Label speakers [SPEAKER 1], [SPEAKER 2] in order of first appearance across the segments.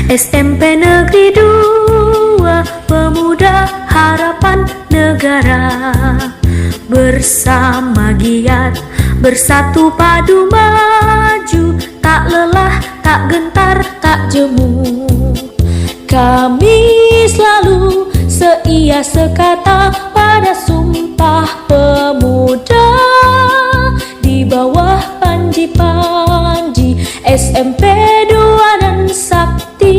[SPEAKER 1] SMP Negeri 2, Pemuda Harapan Negara. Bersama giat, bersatu padu maju, tak lelah, tak gentar, tak jemu. Kami selalu seia sekata pada Sumpah Pemuda, di bawah panji-panji SMP 2 dan Sakti,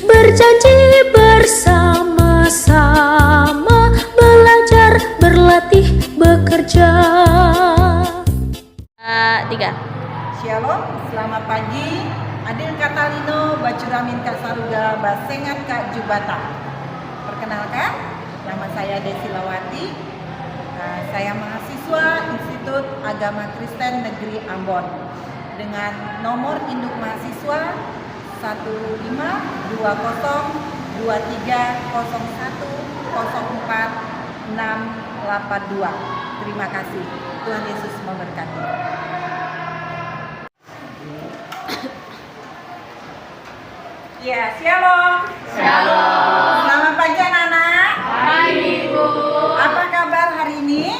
[SPEAKER 1] berjanji bersama-sama, belajar, berlatih, bekerja. 3.
[SPEAKER 2] Shalom, selamat pagi. Adil Katalino, Bacuramin Kak Saruga, Basengat Kak Jubata. Perkenalkan, nama saya Desi Lawati. Saya mahasiswa Institut Agama Kristen Negeri Ambon dengan nomor induk mahasiswa 1523010404682. Terima kasih. Tuhan Yesus memberkati. Ya, shalom.
[SPEAKER 3] Shalom.
[SPEAKER 2] Selamat pagi anak-anak.
[SPEAKER 3] Pagi Ibu.
[SPEAKER 2] Apa kabar hari ini?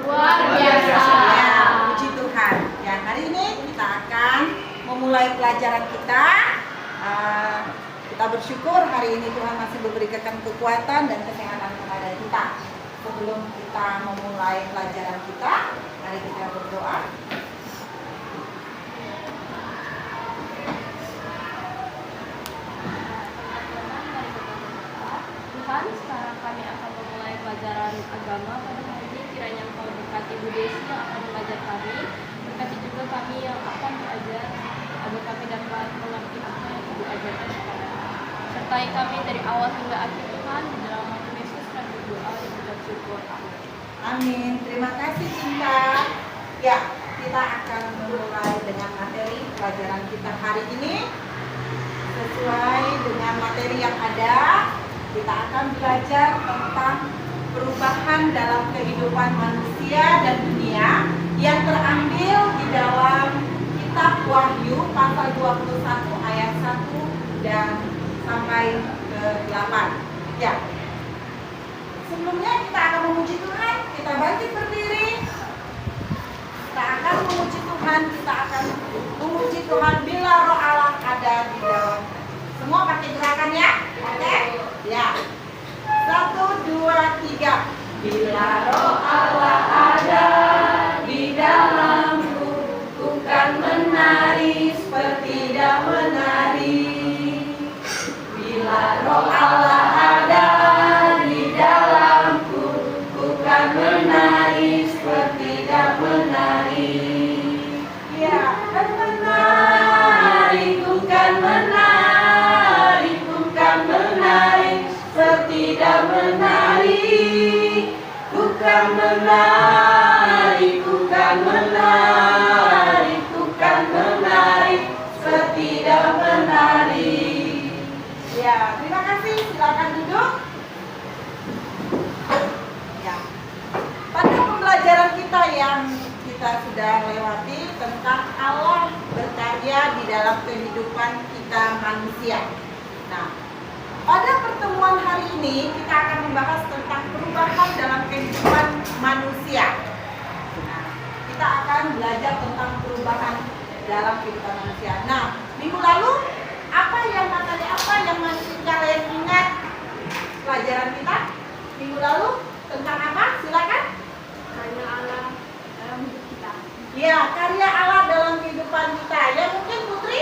[SPEAKER 3] Luar biasa.
[SPEAKER 2] Ya, puji Tuhan. Ya, hari ini kita akan memulai pelajaran kita. Kita bersyukur hari ini Tuhan masih memberikan kekuatan dan kesehatan kepada kita. Sebelum kita memulai pelajaran kita, mari kita berdoa.
[SPEAKER 3] Tuhan, sekarang kami akan memulai pelajaran agama pada hari ini. Kiranya Engkau berkati Ibu Desi yang akan mengajar kami. Berkati juga kami yang akan belajar, agar kami dapat mengerti apa yang Ibu ajarkan kepada kami. Sertai kami dari awal hingga akhir Tuhan. Di dalam nama Yesus kami berdoa dan bersyukur. Amin.
[SPEAKER 2] Amin. Terima kasih Cinta. Ya, kita akan memulai dengan materi pelajaran kita hari ini. Sesuai dengan materi yang ada, kita akan belajar tentang perubahan dalam kehidupan manusia dan dunia yang terambil di dalam kitab Wahyu pasal 21 ayat 1 dan sampai ke 8. Ya. Sebelumnya kita akan memuji Tuhan, kita bangkit berdiri. Kita akan memuji Tuhan, kita akan memuji Tuhan bila Roh Allah ada di dalam. Semua pakai gerakan ya? Oke? Ya. 1, 2, 3. Bila Roh Allah ada di dalamku, ku kan menari seperti tidak menari. Bila Roh Allah ada di dalamku, ku kan menari seperti tidak menari. Ya, kan menari, ku kan menari, ku kan menari seperti tidak menari. Ku kan menari, ku kan menari, ku kan menari seperti tidak menari. Ya, terima kasih. Silakan duduk. Ya. Pada pembelajaran kita yang kita sudah lewati tentang Allah berkarya di dalam kehidupan kita manusia. Nah, pada pertemuan hari ini kita akan membahas tentang perubahan dalam kehidupan manusia. Nah, kita akan belajar tentang perubahan dalam kehidupan manusia. Nah, minggu lalu apa yang masih kalian ingat pelajaran kita minggu lalu tentang apa? Silakan.
[SPEAKER 3] Karya Allah dalam hidup kita.
[SPEAKER 2] Ya, karya Allah dalam kehidupan kita. Ya, mungkin Putri?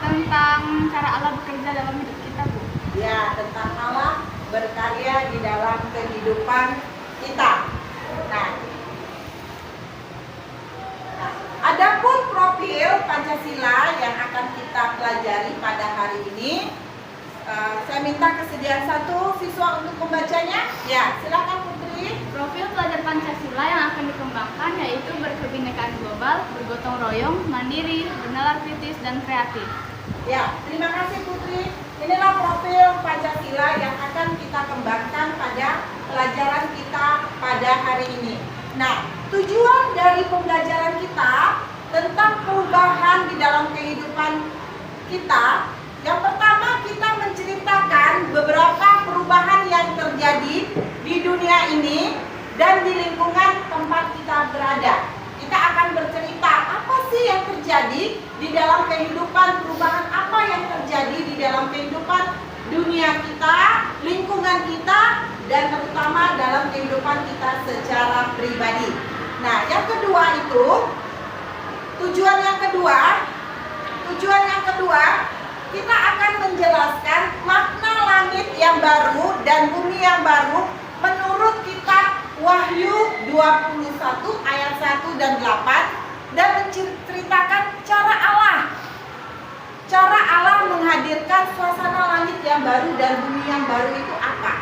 [SPEAKER 3] Tentang cara Allah bekerja dalam hidup kita, Bu.
[SPEAKER 2] Ya, tentang Allah berkarya di dalam kehidupan kita. Nah, adapun profil Pancasila yang akan kita pelajari pada hari ini, saya minta kesediaan satu siswa untuk membacanya. Ya, silakan Putri.
[SPEAKER 3] Profil pelajar Pancasila yang akan dikembangkan yaitu berkebinekaan global, bergotong royong, mandiri, bernalar kritis, dan kreatif.
[SPEAKER 2] Ya, terima kasih Putri. Inilah profil Pancasila yang akan kita kembangkan pada pelajaran kita pada hari ini. Nah, tujuan dari pembelajaran kita tentang perubahan di dalam kehidupan kita Yang pertama kita menceritakan beberapa perubahan yang terjadi di dunia ini dan di lingkungan tempat kita berada. Kita akan bercerita apa sih yang terjadi di dalam kehidupan, perubahan apa yang terjadi di dalam kehidupan dunia kita, lingkungan kita, dan terutama dalam kehidupan kita secara pribadi. Nah, yang kedua itu, tujuan yang kedua, kita akan menjelaskan makna langit yang baru dan bumi yang baru menurut kitab Wahyu 21 ayat 1 dan 8 dan menceritakan cara Allah menghadirkan suasana langit yang baru dan bumi yang baru itu apa.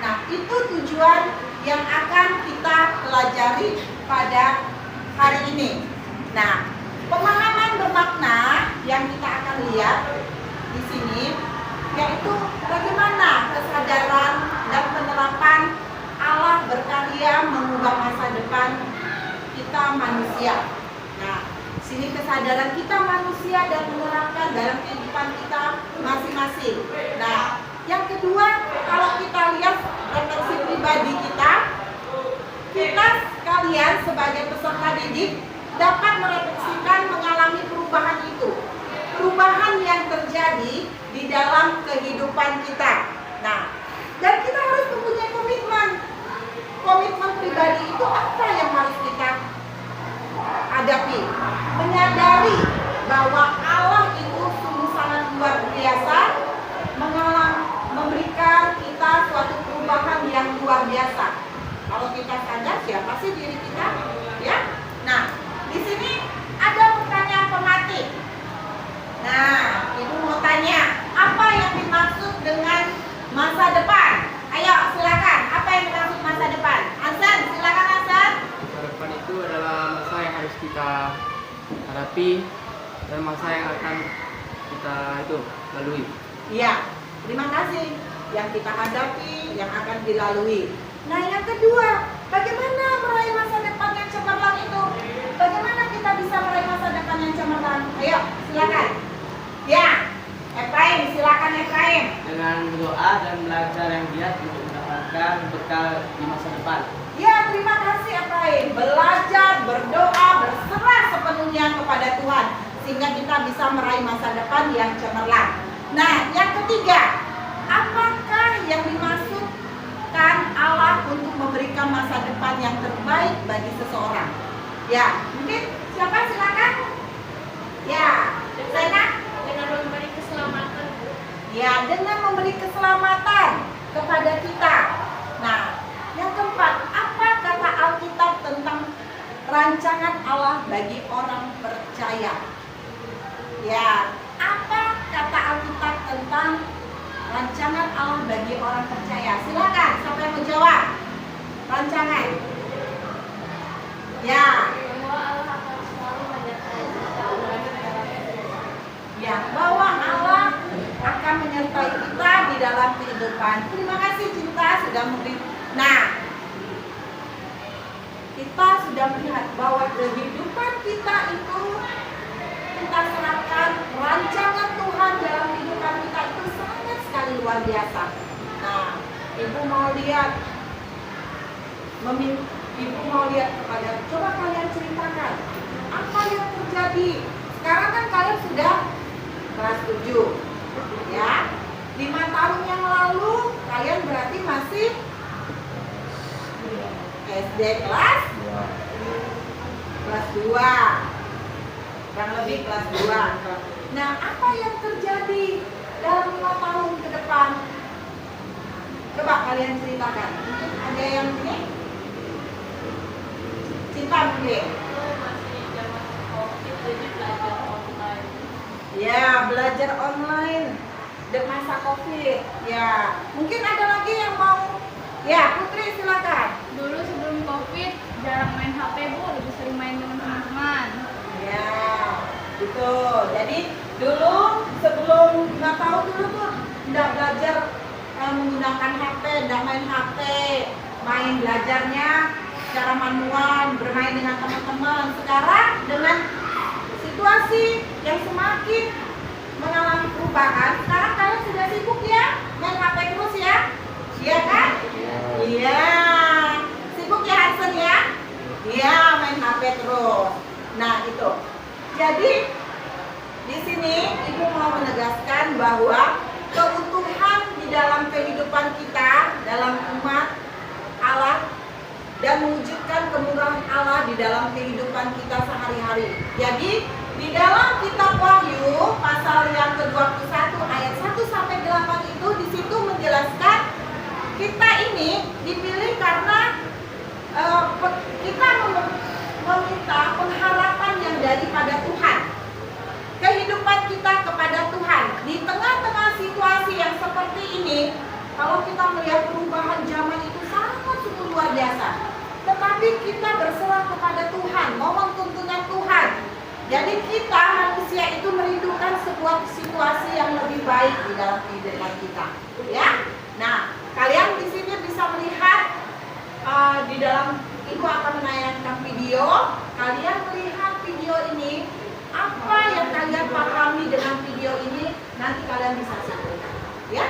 [SPEAKER 2] Nah, itu tujuan yang akan kita pelajari pada hari ini. Nah, pemahaman bermakna yang kita akan lihat di sini yaitu bagaimana kesadaran dan penerapan Allah berkarya mengubah masa depan kita manusia. Nah, sini kesadaran kita manusia dan menerapkan dalam kehidupan kita masing-masing. Nah, yang kedua, kalau kita lihat refleksi pribadi kita sekalian sebagai peserta didik dapat merefleksikan mengalami perubahan itu. Perubahan yang terjadi di dalam kehidupan kita. Nah, dan kita harus mempunyai komitmen. Komitmen pribadi itu apa yang harus kita hadapi? Menyadari bahwa Allah itu sungguh sangat luar biasa, memberikan kita suatu perubahan yang luar biasa. Kalau kita sadar siapa sih diri kita? Ya. Nah, di sini ada pertanyaan pematik. Nah, Ibu mau tanya, apa yang dimaksud dengan masa depan? Ayo, silakan. Apa yang dimaksud masa depan? Hasan, silakan Hasan.
[SPEAKER 4] Masa depan itu adalah masa yang harus kita hadapi dan masa yang akan kita lalui.
[SPEAKER 2] Iya, terima kasih. Yang kita hadapi, yang akan dilalui. Nah, yang kedua, bagaimana meraih masa depan yang cemerlang itu? Bagaimana kita bisa meraih masa depan yang cemerlang? Ayo, silakan. Ya, Efraim, silakan Efraim.
[SPEAKER 4] Dengan berdoa dan belajar yang giat untuk mendapatkan bekal di masa depan.
[SPEAKER 2] Ya, terima kasih Efraim. Belajar, berdoa, berserah sepenuhnya kepada Tuhan sehingga kita bisa meraih masa depan yang cemerlang. Nah, yang ketiga, apakah yang dimaksudkan Allah untuk memberikan masa depan yang terbaik bagi seseorang? Ya, mungkin siapa silakan? Ya, Zainab.
[SPEAKER 3] Dengan memberi keselamatan.
[SPEAKER 2] Ya, dengan memberi keselamatan kepada kita. Nah, yang keempat, apa kata Alkitab tentang rancangan Allah bagi orang percaya? Ya, apa kata Alkitab tentang rancangan Allah bagi orang percaya? Silakan, siapa yang mau jawab? Rancangan. Ya.
[SPEAKER 3] Bahwa Allah akan selalu menyertai kita dalam
[SPEAKER 2] Ya, bahwa Allah akan menyertai kita di dalam kehidupan. Terima kasih Cinta sudah memberi. Nah, kita sudah melihat bahwa kehidupan kita itu kita serahkan rancangan Tuhan dalam kehidupan kita itu sangat sekali luar biasa. Nah, Ibu mau lihat kepada, coba kalian ceritakan apa yang terjadi. Sekarang kan kalian sudah kelas 7 ya, 5 tahun yang lalu kalian berarti masih SD kelas 2, kurang lebih kelas 2. Nah, apa yang terjadi dalam 5 tahun ke depan? Coba kalian ceritakan. Mungkin ada yang ini? Cinta mungkin?
[SPEAKER 3] masih zaman COVID, jadi belajar online.
[SPEAKER 2] Ya, belajar online di masa COVID. Ya, mungkin ada lagi yang mau. Ya, Putri silakan.
[SPEAKER 3] Dulu sebelum COVID jarang main HP, Bu, lebih sering main dengan teman-teman.
[SPEAKER 2] Ya, gitu. Jadi dulu sebelum 5 tahun dulu tuh udah belajar menggunakan HP, udah main HP, main belajarnya secara manual, bermain dengan teman-teman. Sekarang dengan situasi yang semakin mengalami perubahan. Sekarang kalian sudah sibuk ya main HP terus ya? Iya kan? Iya. Sibuk ya Hansen ya? Iya, main HP terus. Nah, itu. Jadi di sini Ibu mau menegaskan bahwa kebutuhan di dalam kehidupan kita, dalam umat Allah, dan mewujudkan kemurahan Allah di dalam kehidupan kita sehari-hari. Jadi di dalam kitab Wahyu pasal yang ke-21 ayat 1 sampai 8 itu di situ menjelaskan kita ini dipilih karena kita meminta pengharapan yang daripada Tuhan. Kehidupan kita kepada Tuhan di tengah-tengah situasi yang seperti ini. Kalau kita melihat perubahan zaman itu sangat sungguh luar biasa. Tetapi kita berserah kepada Tuhan, mohon tuntunan Tuhan. Jadi kita manusia itu merindukan sebuah situasi yang lebih baik di dalam kehidupan kita, ya. Nah, kalian di sini bisa melihat di dalam Ibu akan menayangkan video. Kalian melihat video ini, apa yang kalian pahami dengan video ini? Nanti kalian bisa simpulkan, ya.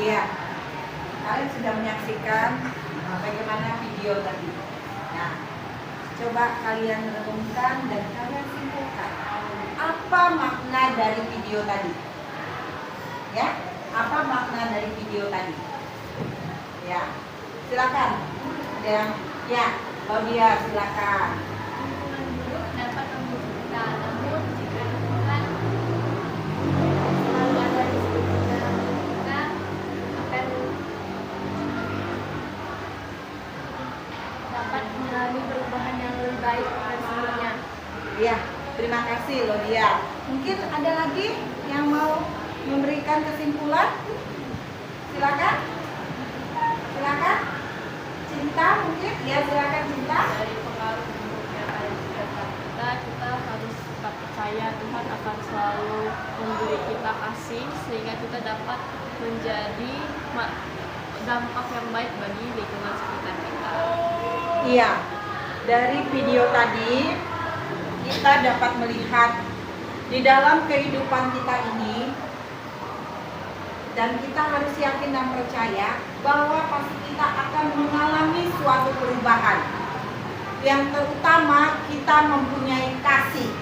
[SPEAKER 2] Iya, kalian sudah menyaksikan bagaimana video tadi. Nah, coba kalian renungkan dan kalian simpulkan apa makna dari video tadi. Ya, apa makna dari video tadi? Ya, silakan. Ada yang, ya, Claudia silakan.
[SPEAKER 3] Lingkungan buruk dapat membunuh kita, namun jika Tuhan selalu ada di sekitar kita, akan dapat mengalami perubahan yang lebih baik dari sebelumnya.
[SPEAKER 2] Ya, terima kasih Claudia. Mungkin ada lagi yang mau memberikan kesimpulan? Silakan. Silakan. Cinta mungkin? Ya silakan Cinta.
[SPEAKER 3] Dari pengaruh buruknya ada di sekitar kita, kita harus tetap percaya Tuhan akan selalu memberi kita kasih sehingga kita dapat menjadi dampak yang baik bagi lingkungan sekitar kita.
[SPEAKER 2] Iya, dari video tadi kita dapat melihat di dalam kehidupan kita ini, dan kita harus yakin dan percaya bahwa pasti kita akan mengalami suatu perubahan. Yang terutama kita mempunyai kasih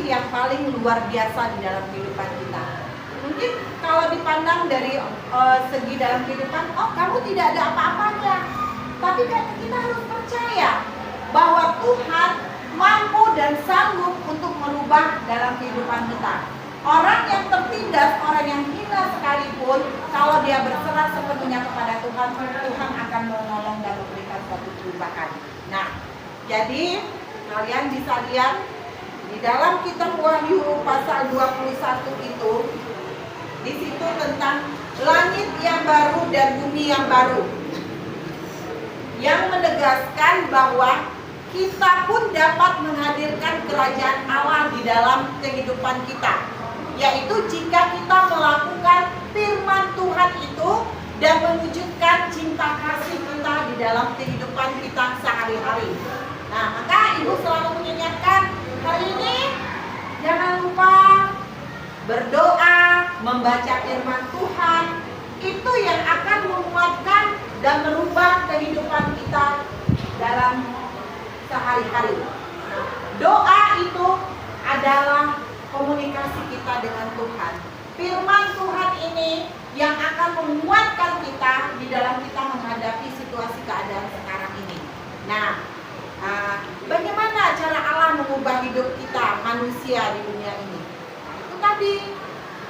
[SPEAKER 2] yang paling luar biasa di dalam kehidupan kita. Mungkin kalau dipandang dari segi dalam kehidupan, oh kamu tidak ada apa-apanya. Tapi kan kita harus percaya bahwa Tuhan mampu dan sanggup untuk merubah dalam kehidupan kita. Orang yang tertindas, orang yang hina sekalipun, kalau dia berserah sepenuhnya kepada Tuhan, Tuhan akan menolong dan memberikan suatu perubahan. Nah, jadi kalian bisa lihat di dalam kitab Wahyu pasal 21 itu, di situ tentang langit yang baru dan bumi yang baru, yang menegaskan bahwa kita pun dapat menghadirkan kerajaan Allah di dalam kehidupan kita, yaitu jika kita melakukan firman Tuhan itu dan mewujudkan cinta kasih kita di dalam kehidupan kita sehari-hari. Nah, maka Ibu selalu mengingatkan hari ini jangan lupa berdoa, membaca firman Tuhan, itu yang akan menguatkan dan merubah kehidupan kita dalam sehari-hari. Doa itu adalah komunikasi kita dengan Tuhan. Firman Tuhan ini yang akan menguatkan kita di dalam kita menghadapi situasi keadaan sekarang ini. Nah, bagaimana cara Allah mengubah hidup kita manusia di dunia ini? Itu tadi,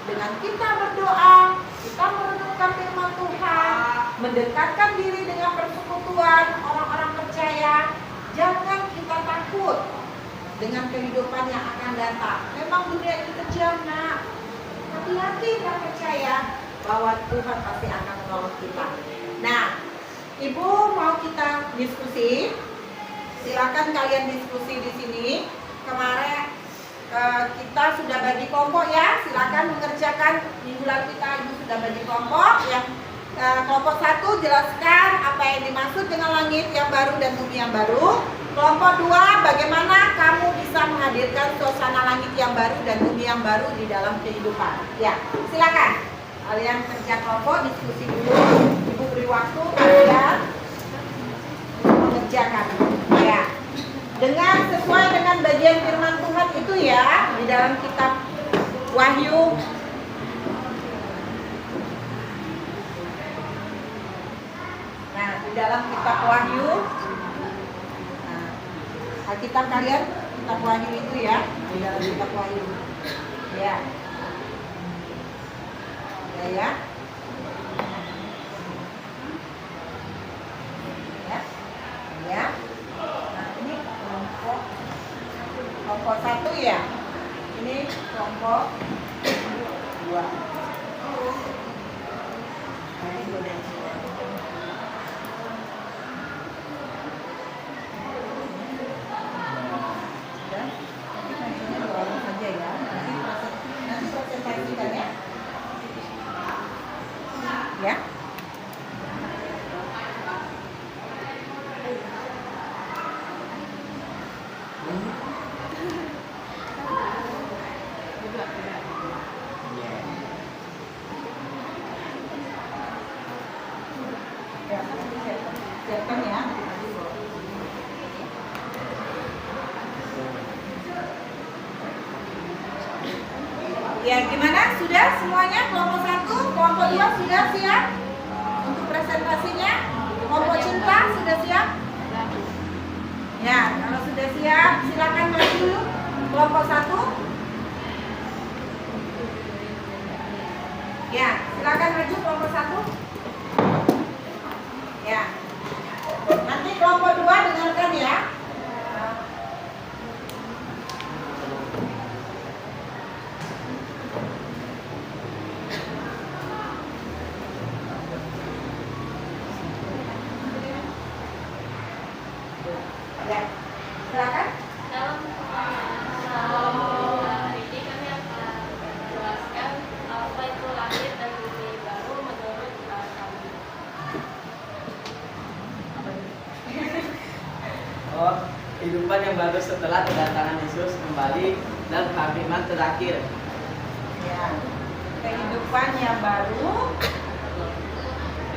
[SPEAKER 2] dengan kita berdoa, kita merenungkan firman Tuhan, mendekatkan diri dengan persekutuan orang-orang percaya. Jangan kita takut dengan kehidupan yang akan datang. Memang dunia ini kejam, nak. Tapi yakin dan percaya bahwa Tuhan pasti akan menolong kita. Nah, Ibu mau kita diskusi. Silakan kalian diskusi di sini. Kemarin kita sudah bagi kelompok ya. Silakan mengerjakan. Minggu lalu Ibu sudah bagi kelompok. Yang kelompok 1 jelaskan apa yang dimaksud dengan langit yang baru dan bumi yang baru. Kelompok 2, bagaimana kamu bisa menghadirkan suasana langit yang baru dan bumi yang baru di dalam kehidupan. Ya, silakan. Kalian kerja kelompok, diskusi dulu. Ibu beri waktu kalian mengerjakan. Ya, dengan sesuai dengan bagian firman Tuhan itu ya, di dalam kitab Wahyu. Nah, di dalam kitab Wahyu, Alkitab kalian, kitab Wahyu itu ya, di dalam kitab Wahyu. Ya. Ya. Ya. Ya. Nah, ini kelompok 1 ya. Ini kelompok 2. Ini boleh. Ya. Siapkan ya. Ya, gimana? Sudah semuanya? Kelompok 1, kelompok 2 sudah siap untuk presentasinya? Kelompok cinta sudah siap? Ya, kalau sudah siap, silakan maju. Kelompok 1. Ya, silakan maju kelompok 1. Ya. Nanti kelompok 2 dengarkan ya. Ya, silakan.
[SPEAKER 3] Dalam pertanyaan hari ini kami akan menjelaskan apa itu lahir dan bumi baru menurut kami.
[SPEAKER 5] Oh, kehidupan yang baru setelah kedatangan Yesus kembali dan penghakiman terakhir.
[SPEAKER 2] Ya, kehidupan yang baru.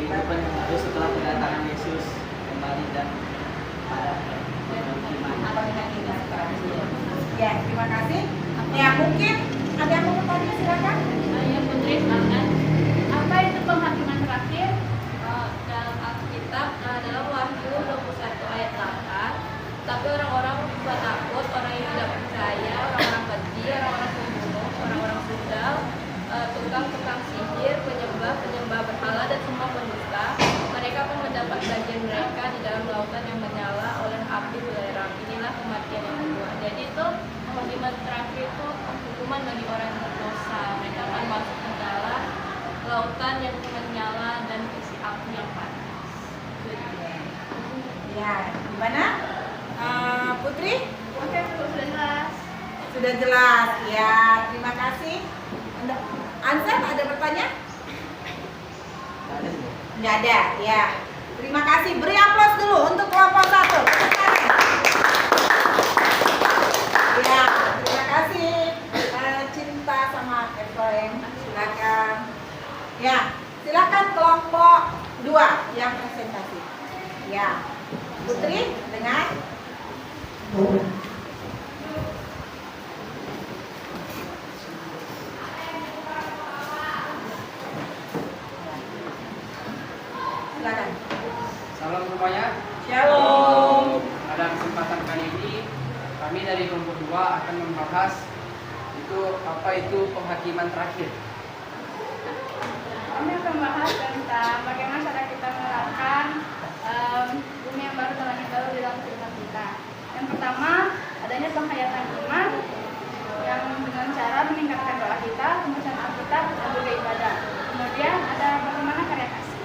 [SPEAKER 5] Kehidupan yang baru setelah kedatangan Yesus kembali dan pada penghakiman terakhir.
[SPEAKER 2] Ya, terima kasih. Ya, mungkin ada yang mau bertanya, silakan.
[SPEAKER 3] Saya Putri silakan. Apa itu penghakiman terakhir? Dalam Alkitab dalam Wahyu 21 ayat 8. Tapi orang-orang buat takut, orang yang tidak percaya, orang-orang keji, orang-orang pembunuh, orang-orang sundal, tukang-tukang sihir, penyembah berhala dan semua pendusta, mereka akan mendapat bagian mereka di dalam lautan yang menyala oleh api belerang. Inilah kematian yang kedua. Jadi itu penghakiman terakhir itu hukuman bagi orang yang berdosa. Mereka akan masuk ke dalam lautan yang menyala dan isi api yang panas.
[SPEAKER 2] Ya, gimana? Putri?
[SPEAKER 3] Oke, sudah jelas.
[SPEAKER 2] Sudah jelas. Ya, terima kasih. Ansan, ada bertanya? Nggak ada, ya. Terima kasih. Beri aplaus dulu untuk kelompok 1. Ya, terima kasih. Cinta sama Efraim. Silakan. Ya, silakan kelompok 2 yang presentasi. Ya, Putri dengan silakan.
[SPEAKER 4] Salam semuanya.
[SPEAKER 2] Shalom.
[SPEAKER 4] Pada kesempatan kali ini kami dari kelompok 2 akan membahas apa itu penghakiman terakhir.
[SPEAKER 3] Kami akan membahas tentang bagaimana cara kita menerapkan bumi yang baru dan langit baru di dalam kehidupan kita. Yang pertama, adanya penghayatan iman yang dengan cara meningkatkan doa kita, pembacaan Alkitab, dan juga ibadah. Kemudian ada bagaimana karya kasih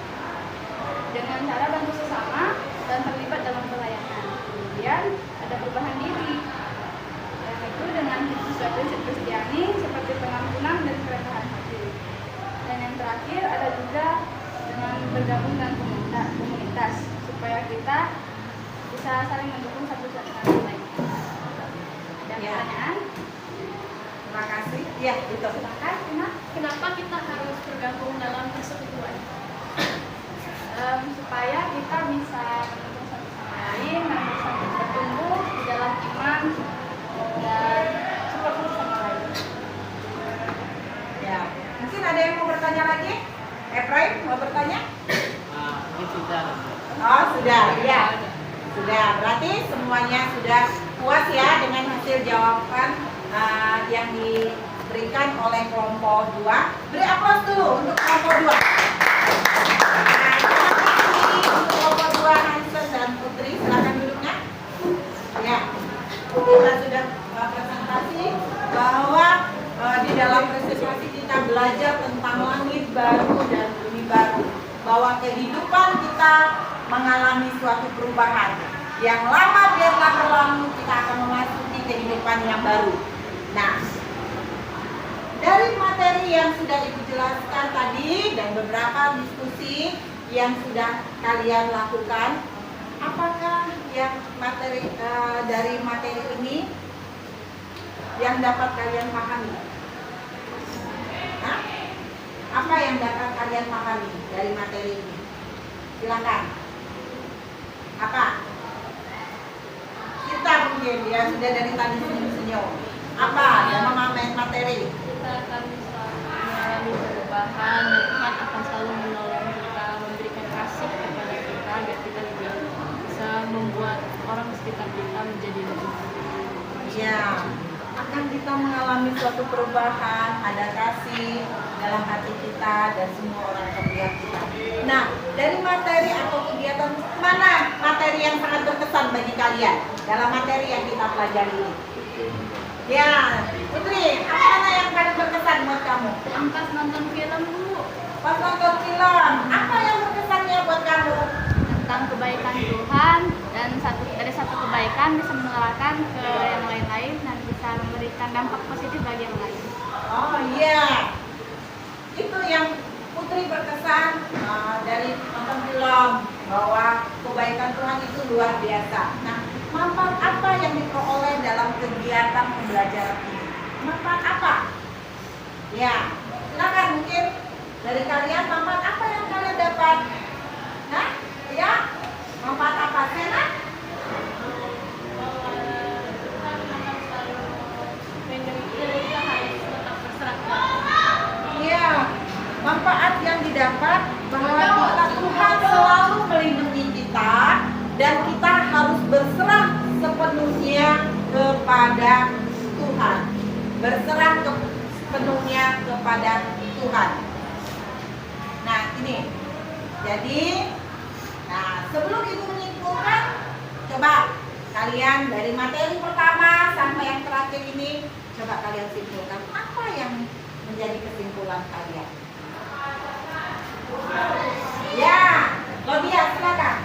[SPEAKER 3] dengan cara bantu sesama dan terlibat dalam pelayanan. Kemudian ada perubahan diri, dan itu dengan sesuai prinsip Kristiani seperti pengampunan dan kerendahan hati. Dan yang terakhir ada juga dengan bergabung dengan komunitas supaya kita bisa saling mendukung satu sama lain. Ada
[SPEAKER 2] Ya.
[SPEAKER 3] pertanyaan?
[SPEAKER 2] Terima kasih. Ya, itu.
[SPEAKER 3] Silakan. Kenapa kita harus bergabung dalam persekutuan? Supaya kita bisa mendukung satu sama lain dan bisa bertumbuh di dalam iman dan support satu sama lain.
[SPEAKER 2] Ya, mungkin ada yang mau bertanya lagi? Efraim mau bertanya?
[SPEAKER 5] Ini sudah.
[SPEAKER 2] Oh, sudah. Ya. Sudah. Berarti semuanya sudah puas ya dengan hasil jawaban yang diberikan oleh kelompok 2. Beri aplaus dulu untuk kelompok 2. Nah, terima kasih untuk kelompok 2 Hansen dan Putri. Silakan duduknya. Ya. Kita sudah presentasi bahwa di dalam presentasi kita belajar tentang langit baru dan bumi baru, bahwa kehidupan kita mengalami suatu perubahan. Yang lama biarlah berlalu, kita akan memasuki kehidupan yang baru. Nah, dari materi yang sudah Ibu jelaskan tadi dan beberapa diskusi yang sudah kalian lakukan, apakah yang dari materi ini yang dapat kalian pahami? Hah? Apa yang dapat kalian pahami dari materi ini? Silakan. Apa? Kita mungkin ya sudah dari tadi senyum-senyum. Apa yang memahami materi?
[SPEAKER 3] Kita akan selalu mengalami perubahan dan Tuhan akan selalu menolong kita, memberikan kasih kepada kita agar kita juga bisa membuat orang sekitar kita menjadi lebih baik.
[SPEAKER 2] Ya, akan kita mengalami suatu perubahan, ada kasih dalam hati kita dan semua orang sekitar kita. Nah, dari materi atau kegiatan mana materi yang sangat berkesan bagi kalian dalam materi yang kita pelajari ini? Ya, Putri, apa mana yang paling berkesan buat kamu?
[SPEAKER 3] Yang pas nonton film dulu
[SPEAKER 2] Pas nonton film, apa yang berkesannya buat kamu?
[SPEAKER 3] tentang kebaikan Tuhan dan ada tularkan ke yang lain-lain dan bisa memberikan dampak positif bagi yang lain.
[SPEAKER 2] Oh iya, itu yang Putri berkesan dari nonton film bahwa kebaikan Tuhan itu luar biasa. Nah, manfaat apa yang diperoleh dalam kegiatan pembelajaran ini? Manfaat apa? Ya, silakan mungkin dari kalian manfaat apa yang kalian dapat? Nah, ya, manfaat apa? Sena? Iya, manfaat yang didapat bahwa Tuhan selalu melindungi kita dan kita harus berserah sepenuhnya kepada Tuhan. Berserah sepenuhnya kepada Tuhan. Nah, ini. Jadi, sebelum Ibu menyimpulkan, coba kalian dari materi pertama sampai yang terakhir ini, coba kalian simpulkan apa yang menjadi kesimpulan kalian. Ya, Claudia, silakan.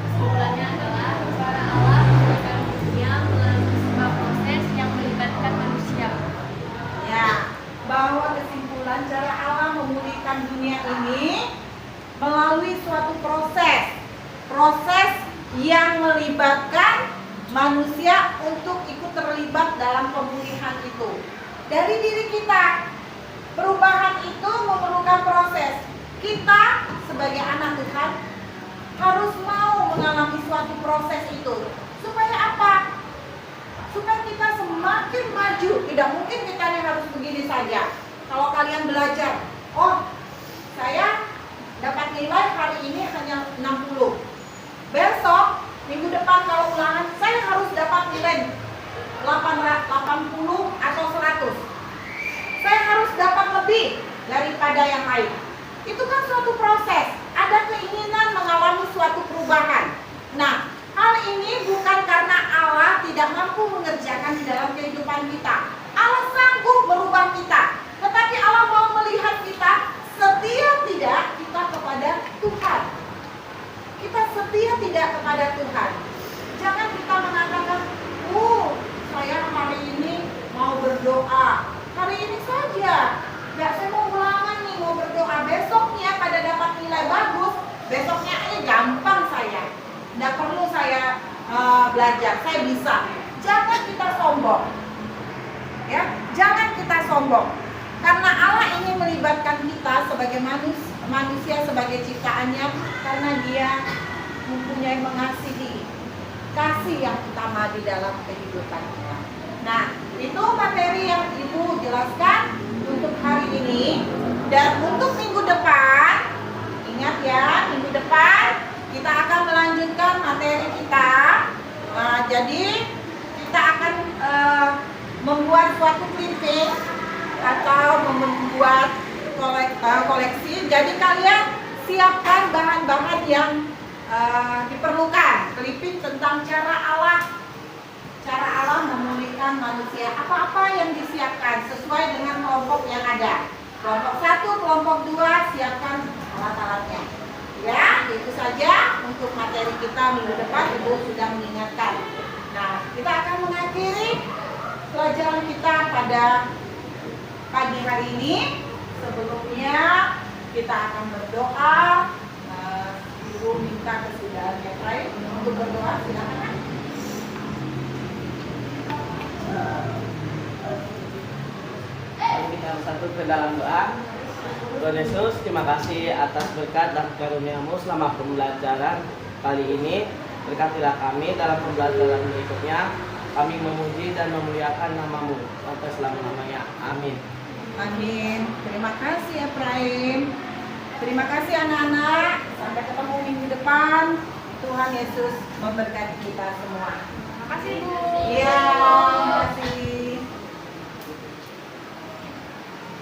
[SPEAKER 3] Kesimpulannya adalah cara Allah menciptakan manusia melalui sebuah proses yang melibatkan manusia.
[SPEAKER 2] Ya, bahwa kesimpulan cara Allah memulihkan dunia ini melalui suatu proses yang melibatkan manusia untuk ikut terlibat dalam pemulihan itu. Dari diri kita, perubahan itu memerlukan proses. Kita sebagai anak Tuhan harus mau mengalami suatu proses itu. Supaya apa? Supaya kita semakin maju. Tidak mungkin kita harus begini saja. Kalau kalian belajar, oh saya dapat nilai hari ini hanya 60. Besok, minggu depan kalau ulangan, saya harus dapat nilai 80 atau 100. Saya harus dapat lebih daripada yang lain. Itu kan suatu proses. Ada keinginan mengalami suatu perubahan. Nah, hal ini bukan karena Allah tidak mampu mengerjakan di dalam kehidupan kita. Allah sanggup merubah kita. Tetapi Allah mau melihat kita setia tidak kita kepada Tuhan. Kita setia tidak kepada Tuhan. Jangan kita mengatakan, saya hari ini mau berdoa. Hari ini saja. Saya mau ulangan nih, mau berdoa. Besoknya pada dapat nilai bagus. Besoknya gampang saya. Tidak perlu saya belajar. Saya bisa. Jangan kita sombong. Ya, jangan kita sombong. Karena Allah ingin melibatkan kita sebagai manusia sebagai ciptaannya, karena Dia mempunyai mengasihi, kasih yang utama di dalam kehidupan kita. Nah, itu materi yang Ibu jelaskan untuk hari ini. Dan untuk minggu depan, ingat ya, minggu depan kita akan melanjutkan materi kita. Jadi kita akan membuat suatu clipping atau membuat koleksi. Jadi kalian siapkan bahan-bahan yang diperlukan. Clipping tentang cara Allah memulihkan manusia. Apa-apa yang disiapkan sesuai dengan kelompok yang ada. Kelompok 1, kelompok 2, siapkan alat-alatnya. Ya, itu saja untuk materi kita minggu depan. Ibu sudah mengingatkan. Nah, kita akan mengakhiri pelajaran kita pada pagi hari ini. Sebelumnya kita akan berdoa. Ibu minta kesudahan ya, Prai, untuk berdoa. Silakan.
[SPEAKER 5] Mari kita bersatu ke dalam doa. Tuhan Yesus, terima kasih atas berkat dan karunia-Mu selama pembelajaran kali ini. Berkatilah kami dalam pembelajaran berikutnya. Kami memuji dan memuliakan nama-Mu sampai selama-lamanya. Amin.
[SPEAKER 2] Amin. Terima kasih ya, Praim. Terima kasih anak-anak. Sampai ketemu minggu depan. Tuhan Yesus memberkati kita semua.
[SPEAKER 3] Terima kasih, Bu.
[SPEAKER 2] Iya, terima kasih.